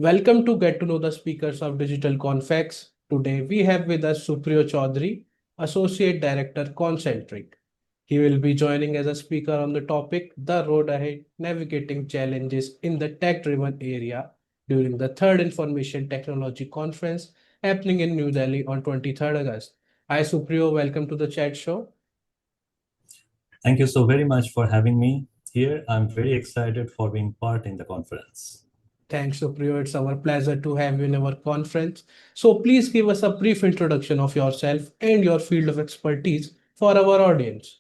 Welcome to get to know the speakers of Digital Confex. Today we have with us Supriyo Chowdhury, Associate Director, Concentrix. He will be joining as a speaker on the topic The Road Ahead Navigating Challenges in the Tech-Driven Area during the third Information Technology Conference happening in New Delhi on 23rd August. Hi Supriyo, welcome to the chat show. Thank you so very much for having me here. I'm very excited for being part in the conference. Thanks, Supriyo. It's our pleasure to have you in our conference. So please give us a brief introduction of yourself and your field of expertise for our audience.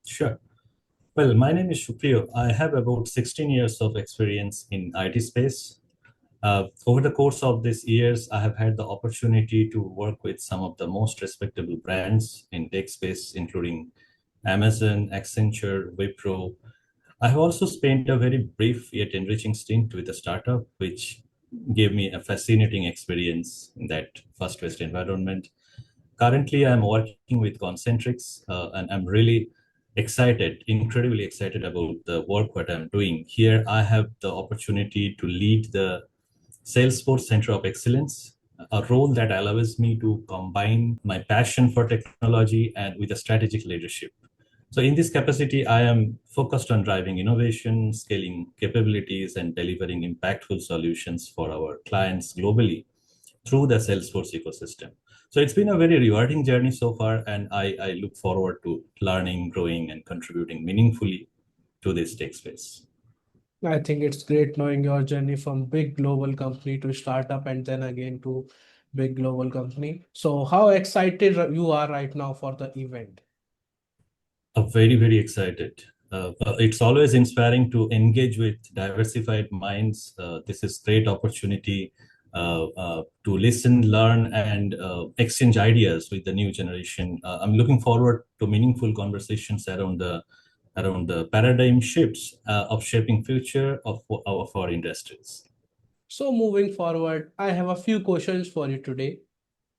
Sure. Well, my name is Supriyo. I have about 16 years of experience in IT space. Over the course of these years, I have had the opportunity to work with some of the most respectable brands in tech space, including Amazon, Accenture, Wipro. I have also spent a very brief yet enriching stint with a startup, which gave me a fascinating experience in that fast-paced environment. Currently, I'm working with Concentrix, and I'm really excited, incredibly excited about the work that I'm doing. Here, I have the opportunity to lead the Salesforce Center of Excellence, a role that allows me to combine my passion for technology and with a strategic leadership. So in this capacity, I am focused on driving innovation, scaling capabilities, and delivering impactful solutions for our clients globally through the Salesforce ecosystem. So it's been a very rewarding journey so far, and I look forward to learning, growing, and contributing meaningfully to this tech space. I think it's great knowing your journey from big global company to startup and then again to big global company. So how excited you are right now for the event? Very, very excited. It's always inspiring to engage with diversified minds. This is great opportunity to listen, learn, and exchange ideas with the new generation. I'm looking forward to meaningful conversations around the paradigm shifts of shaping future of our industries. So moving forward, I have a few questions for you today.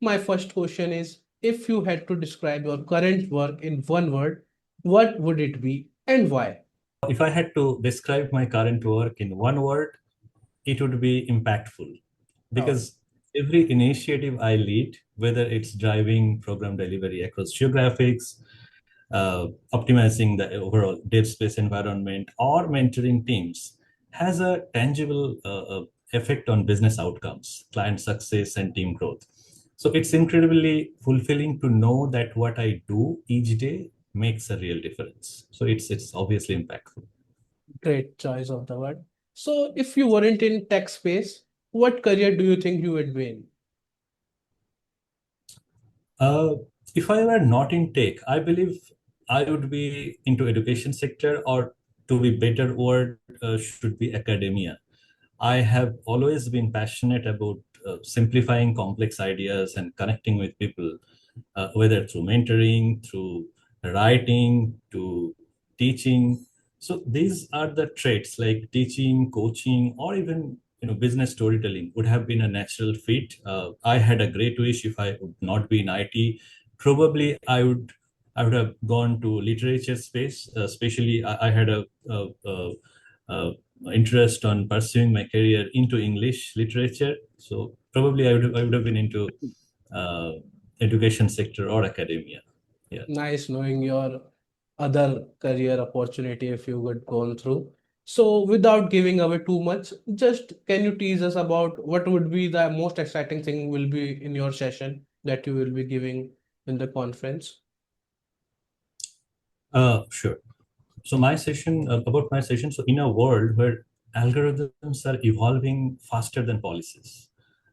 My first question is, if you had to describe your current work in one word, what would it be and why? If I had to describe my current work in one word, it would be impactful, Oh, because every initiative I lead, whether it's driving program delivery across geographics, optimizing the overall dev space environment, or mentoring teams, has a tangible effect on business outcomes, client success, and team growth. So it's incredibly fulfilling to know that what I do each day makes a real difference. So it's obviously impactful. great choice of the word. So if you weren't in tech space, what career do you think you would be in? Uh, if I were not in tech, I believe I would be into education sector, or to be better word should be academia. I have always been passionate about simplifying complex ideas and connecting with people, whether through mentoring, through writing, to teaching. So these are the traits like teaching, coaching, or even business storytelling would have been a natural fit. I had a great wish if I would not be in IT. Probably I would have gone to literature space. Especially I had a interest on pursuing my career into English literature. So probably I would have been into uh, education sector or academia. Yeah. Nice knowing your other career opportunity if you would go through. So without giving away too much, just can you tease us about what would be the most exciting thing will be in your session that you will be giving in the conference? Sure. So about my session. So in a world where algorithms are evolving faster than policies,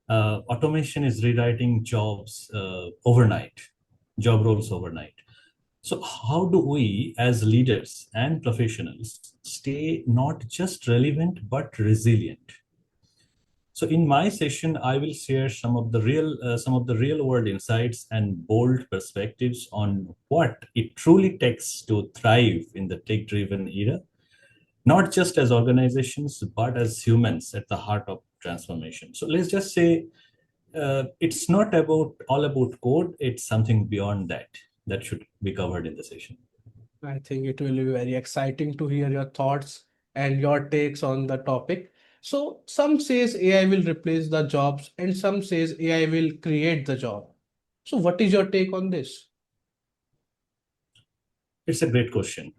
automation is rewriting job roles overnight. So how do we, as leaders and professionals, stay not just relevant but resilient? So in my session, I will share some of the real world insights and bold perspectives on what it truly takes to thrive in the tech driven era, not just as organizations but as humans at the heart of transformation. So let's just say it's not about all about code; it's something beyond that that should be covered in the session. I think it will be very exciting to hear your thoughts and your takes on the topic. So some says AI will replace the jobs and some says AI will create the job. So what is your take on this? It's a great question.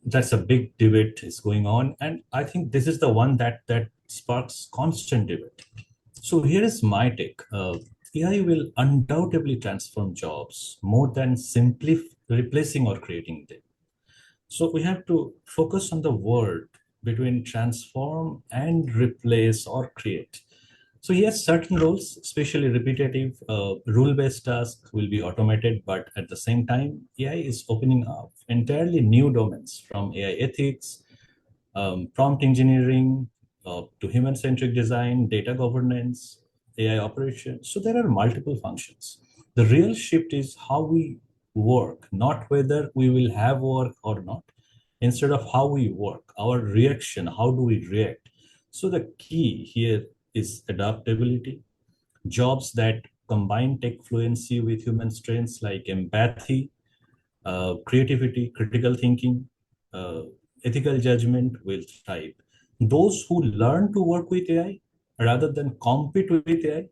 That's a big debate is going on, and I think this is the one that sparks constant debate. So here is my take. AI will undoubtedly transform jobs more than simply replacing or creating them. So we have to focus on the word between transform and replace or create. So yes, certain roles, especially repetitive, rule-based tasks will be automated, but at the same time, AI is opening up entirely new domains from AI ethics, prompt engineering, to human-centric design, data governance, AI operations. So there are multiple functions. The real shift is how we work, not whether we will have work or not. Instead of how we work, our reaction, how do we react? So the key here is adaptability. Jobs that combine tech fluency with human strengths like empathy, creativity, critical thinking, uh, ethical judgment will thrive. Those who learn to work with AI rather than compete with AI,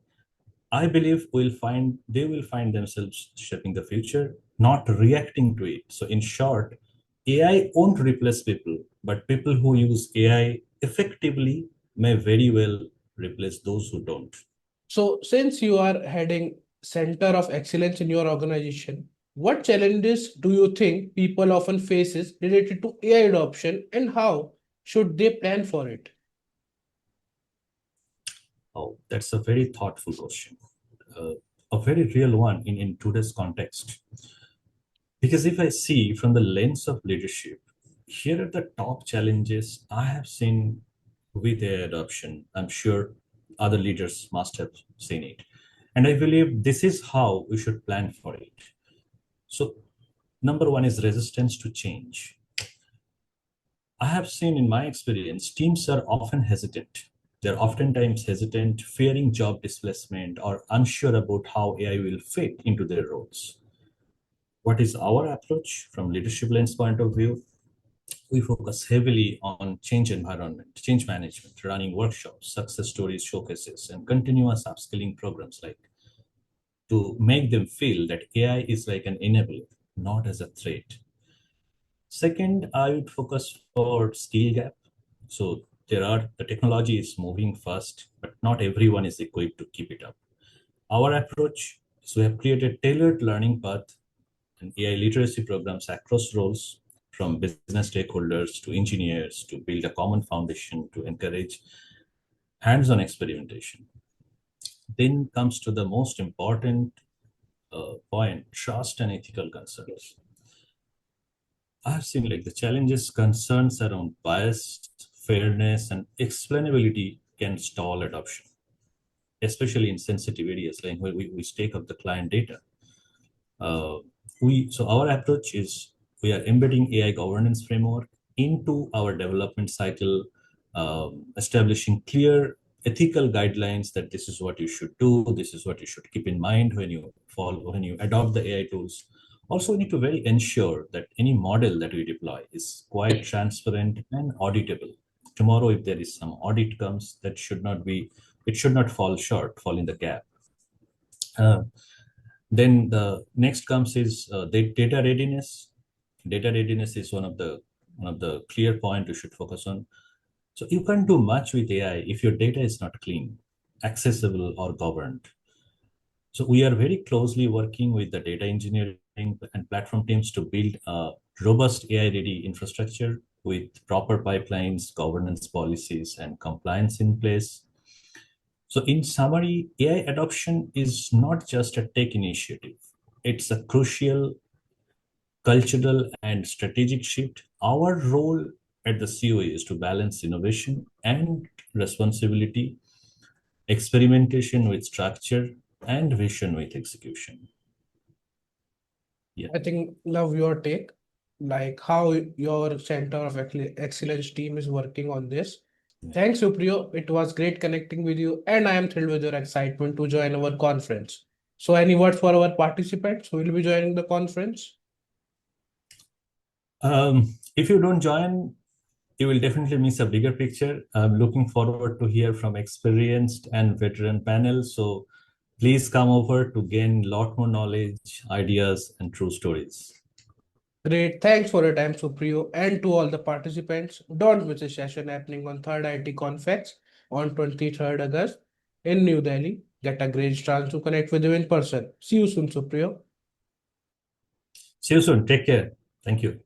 I believe they will find themselves shaping the future, not reacting to it. So in short, AI won't replace people, but people who use AI effectively may very well replace those who don't. So since you are heading Center of Excellence in your organization, what challenges do you think people often faces related to AI adoption and how should they plan for it? Oh, that's a very thoughtful question. Uh, a very real one in today's context. Because if I see from the lens of leadership, here are the top challenges I have seen with AI adoption. I'm sure other leaders must have seen it. And I believe this is how we should plan for it. So, number one is resistance to change. I have seen in my experience, teams are often hesitant. They're oftentimes hesitant, fearing job displacement or unsure about how AI will fit into their roles. What is our approach from leadership lens point of view? We focus heavily on change environment, change management, running workshops, success stories, showcases, and continuous upskilling programs like to make them feel that AI is like an enabler, not as a threat. Second, I would focus for skill gap. So the technology is moving fast, but not everyone is equipped to keep it up. Our approach is we have created tailored learning path and AI literacy programs across roles, from business stakeholders to engineers, to build a common foundation to encourage hands-on experimentation. Then comes to the most important point: trust and ethical concerns. I have seen like the challenges, concerns around bias, fairness, and explainability can stall adoption, especially in sensitive areas like where we stake up the client data. Uh, so our approach is we are embedding AI governance framework into our development cycle, establishing clear ethical guidelines that this is what you should do, this is what you should keep in mind when you adopt the AI tools. Also, we need to very ensure that any model that we deploy is quite transparent and auditable. Tomorrow, if there is some audit comes, it should not fall in the gap. Uh, then the next comes is the data readiness. Data readiness is one of the clear point you should focus on. So you can't do much with AI if your data is not clean, accessible, or governed. So we are very closely working with the data engineering and platform teams to build a robust AI-ready infrastructure with proper pipelines, governance policies, and compliance in place. So, in summary, AI adoption is not just a tech initiative, it's a crucial cultural and strategic shift. Our role at the COE is to balance innovation and responsibility, experimentation with structure, and vision with execution. Yeah. I think love your take, like how your Center of Excellence team is working on this. Yeah. Thanks, Supriyo. It was great connecting with you, and I am thrilled with your excitement to join our conference. So, any word for our participants who will be joining the conference? If you don't join, you will definitely miss a bigger picture. I'm looking forward to hear from experienced and veteran panel. So please come over to gain a lot more knowledge, ideas, and true stories. Great. Thanks for your time, Supriyo. And to all the participants, don't miss a session happening on 3rd IT Confex on 23rd August in New Delhi. Get a great chance to connect with you in person. See you soon, Supriyo. See you soon. Take care. Thank you.